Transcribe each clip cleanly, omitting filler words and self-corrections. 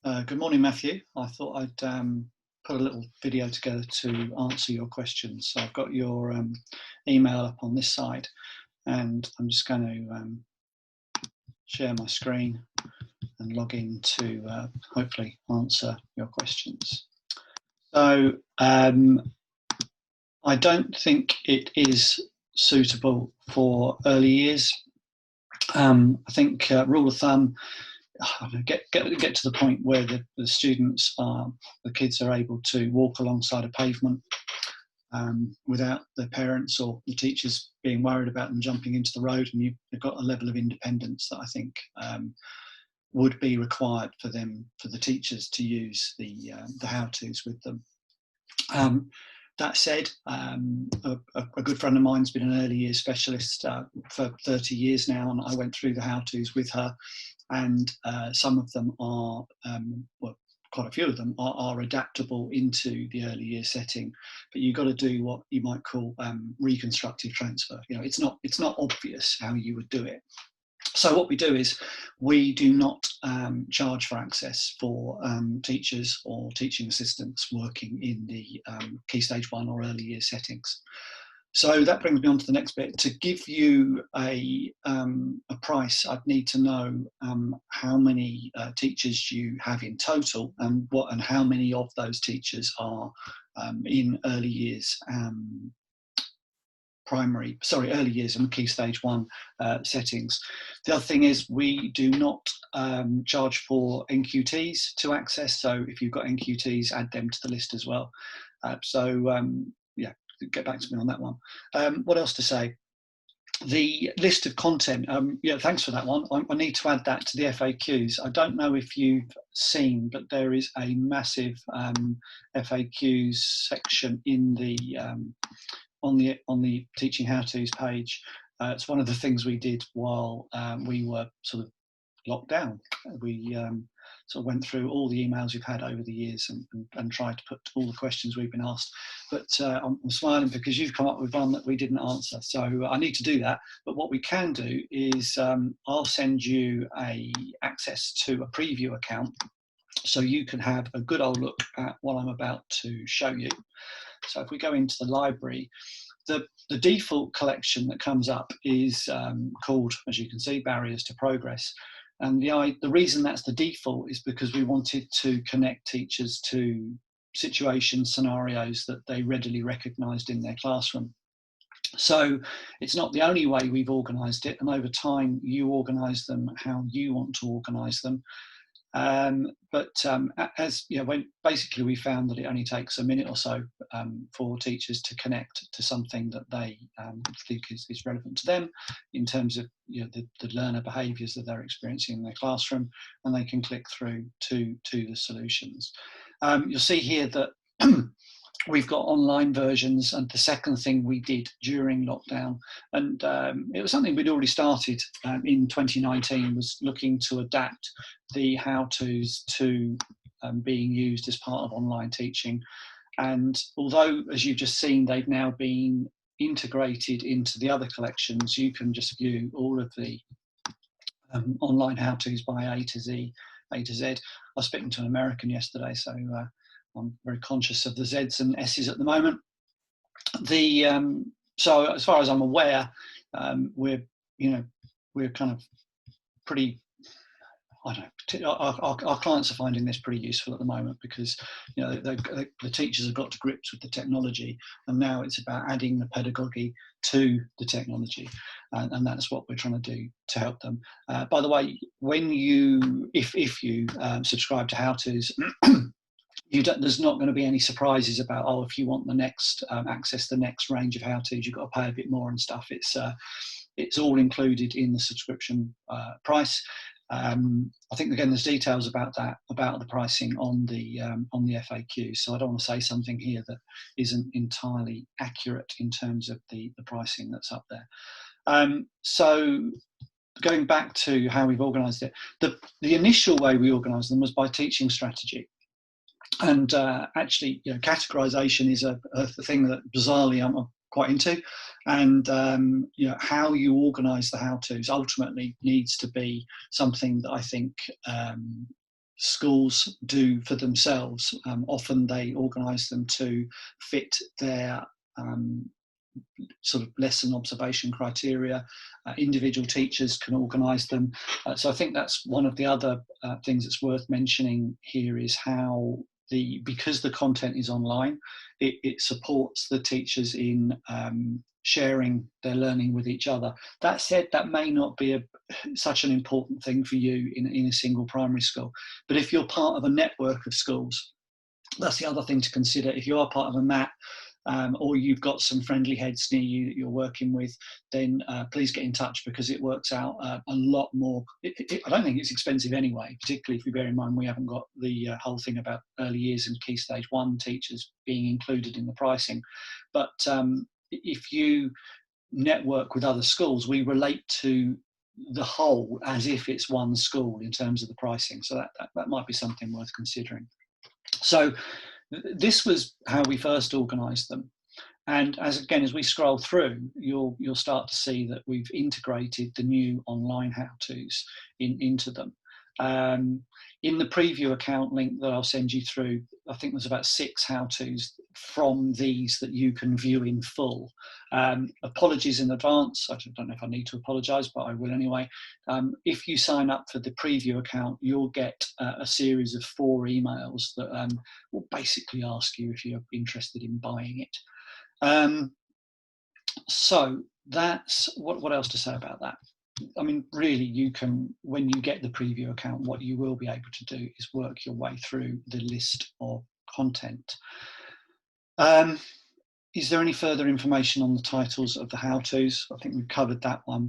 Good morning, Matthew. I thought I'd put a little video together to answer your questions. So I've got your email up on this side, and I'm just going to share my screen and log in to hopefully answer your questions. So I don't think it is suitable for early years. I think rule of thumb, get to the point where the kids are able to walk alongside a pavement without their parents or the teachers being worried about them jumping into the road, and you've got a level of independence that I think would be required for the teachers to use the how-tos with them. That said, a good friend of mine's been an early years specialist for 30 years now, and I went through the how-tos with her, and some of them are, well, quite a few of them are adaptable into the early year setting, but you've got to do what you might call reconstructive transfer. You know, it's not obvious how you would do it. So what we do is we do not charge for access for teachers or teaching assistants working in the Key Stage 1 or early year settings. So that brings me on to the next bit. To give you a price, I'd need to know how many teachers you have in total, and how many of those teachers are in early years early years and Key Stage 1 settings. The other thing is we do not charge for NQTs to access, so if you've got NQTs, add them to the list as well. Yeah, get back to me on that one. What else to say? The list of content, yeah, thanks for that one. I need to add that to the FAQs. I don't know if you've seen, but there is a massive FAQs section in the on the Teaching How-Tos page. It's one of the things we did while we were sort of locked down. We sort of went through all the emails we've had over the years and tried to put all the questions we've been asked. But I'm smiling because you've come up with one that we didn't answer. So I need to do that. But what we can do is I'll send you access to a preview account so you can have a good old look at what I'm about to show you. So if we go into the library, the default collection that comes up is called, as you can see, Barriers to Progress. And the reason that's the default is because we wanted to connect teachers to situations, scenarios that they readily recognised in their classroom. So it's not the only way we've organised it, and over time you organise them how you want to organise them. As you know, basically we found that it only takes a minute or so for teachers to connect to something that they think is relevant to them in terms of, you know, the learner behaviours that they're experiencing in their classroom, and they can click through to the solutions. You'll see here that we've got online versions, and the second thing we did during lockdown, and it was something we'd already started in 2019, was looking to adapt the how-tos to being used as part of online teaching. And although, as you've just seen, they've now been integrated into the other collections, you can just view all of the online how-tos by A to Z. I was speaking to an American yesterday, so I'm very conscious of the Z's and S's at the moment. So as far as I'm aware, we're kind of pretty, I don't know, our clients are finding this pretty useful at the moment, because, you know, the teachers have got to grips with the technology, and now it's about adding the pedagogy to the technology, and that's what we're trying to do to help them. By the way, if you subscribe to How-Tos, there's not going to be any surprises about, oh, if you want the next access the next range of how-tos, you've got to pay a bit more and stuff. It's all included in the subscription price. I think, again, there's details about the pricing on the FAQ, so I don't want to say something here that isn't entirely accurate in terms of the pricing that's up there. So going back to how we've organised it, the initial way we organised them was by teaching strategy. And actually, you know, categorization is a thing that bizarrely I'm quite into, and you know, how you organise the how-tos ultimately needs to be something that I think schools do for themselves. Often they organise them to fit their sort of lesson observation criteria. Individual teachers can organise them. So I think that's one of the other things that's worth mentioning here, is how because the content is online, it supports the teachers in sharing their learning with each other. That said, that may not be such an important thing for you in a single primary school. But if you're part of a network of schools, that's the other thing to consider. If you are part of a MAT, or you've got some friendly heads near you that you're working with, then please get in touch, because it works out a lot more. I don't think it's expensive anyway, particularly if you bear in mind we haven't got the whole thing about early years and Key Stage 1 teachers being included in the pricing. But if you network with other schools, we relate to the whole as if it's one school in terms of the pricing. So that might be something worth considering. So this was how we first organised them. And as we scroll through, you'll start to see that we've integrated the new online how-tos into them. In the preview account link that I'll send you through, I think there's about 6 how-tos from these that you can view in full. Apologies in advance. I don't know if I need to apologise, but I will anyway. If you sign up for the preview account, you'll get a series of 4 emails that will basically ask you if you're interested in buying it. So that's what else to say about that? I mean, really, you can, when you get the preview account, what you will be able to do is work your way through the list of content. Is there any further information on the titles of the how-tos? I think we've covered that one.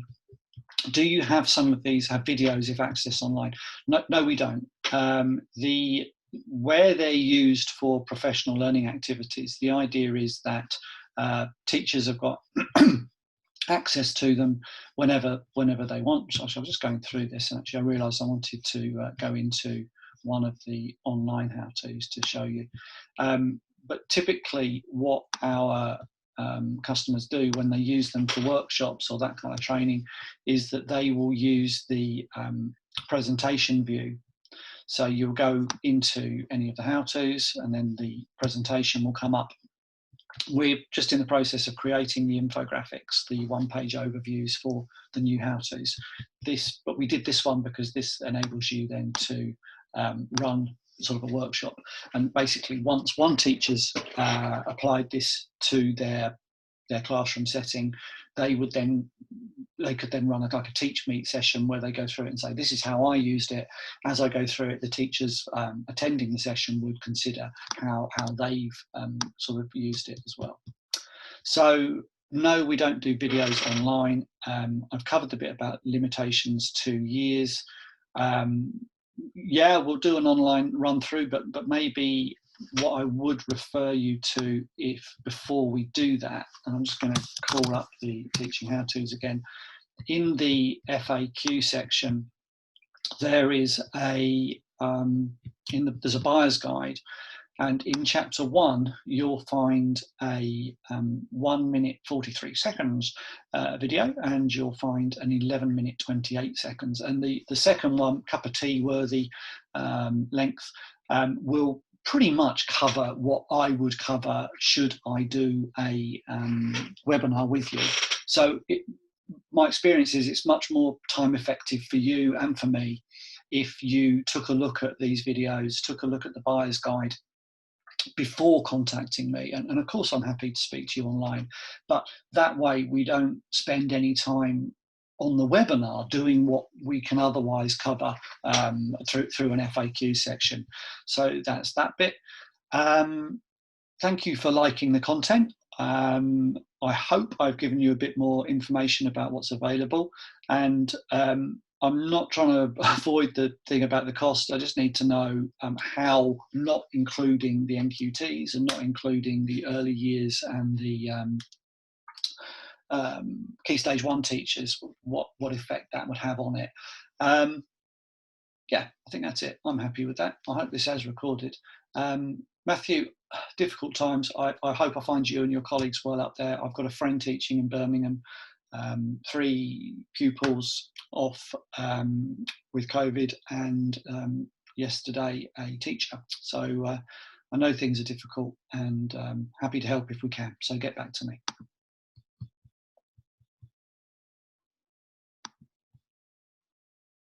Do you have some of these have videos if accessed online? No, we don't. Where they're used for professional learning activities, the idea is that teachers have got access to them whenever they want. So I was just going through this, and actually I realised I wanted to go into one of the online how-tos to show you. But typically what our customers do when they use them for workshops or that kind of training is that they will use the presentation view. So you'll go into any of the how-tos and then the presentation will come up. We're just in the process of creating the infographics, the one-page overviews for the new how-tos. But we did this one because this enables you then to run sort of a workshop. And basically, once one teacher's applied this to their classroom setting, they could then run like a teach meet session where they go through it and say, this is how I used it. As I go through it, the teachers attending the session would consider how they've sort of used it as well. So no, we don't do videos online. I've covered the bit about limitations to years. Yeah, we'll do an online run through, but maybe what I would refer you to, if before we do that, and I'm just going to call up the teaching how-tos again, in the FAQ section, there is there's a buyer's guide, and in chapter 1 you'll find a 1 minute 43 seconds video, and you'll find an 11 minute 28 seconds, and the second one, cup of tea worthy length, will pretty much cover what I would cover should I do a webinar with you. So my experience is it's much more time effective for you and for me if you took a look at these videos, took a look at the buyer's guide before contacting me. And of course I'm happy to speak to you online, but that way we don't spend any time on the webinar doing what we can otherwise cover through an FAQ section. So that's that bit. Thank you for liking the content. I hope I've given you a bit more information about what's available, and I'm not trying to avoid the thing about the cost. I just need to know how not including the NQTs and not including the early years and the Key Stage 1 teachers, what effect that would have on it. Yeah, I think that's it. I'm happy with that. I hope this has recorded. Matthew, difficult times. I hope I find you and your colleagues well up there. I've got a friend teaching in Birmingham, 3 pupils off with COVID, and yesterday a teacher. So I know things are difficult, and happy to help if we can. So get back to me.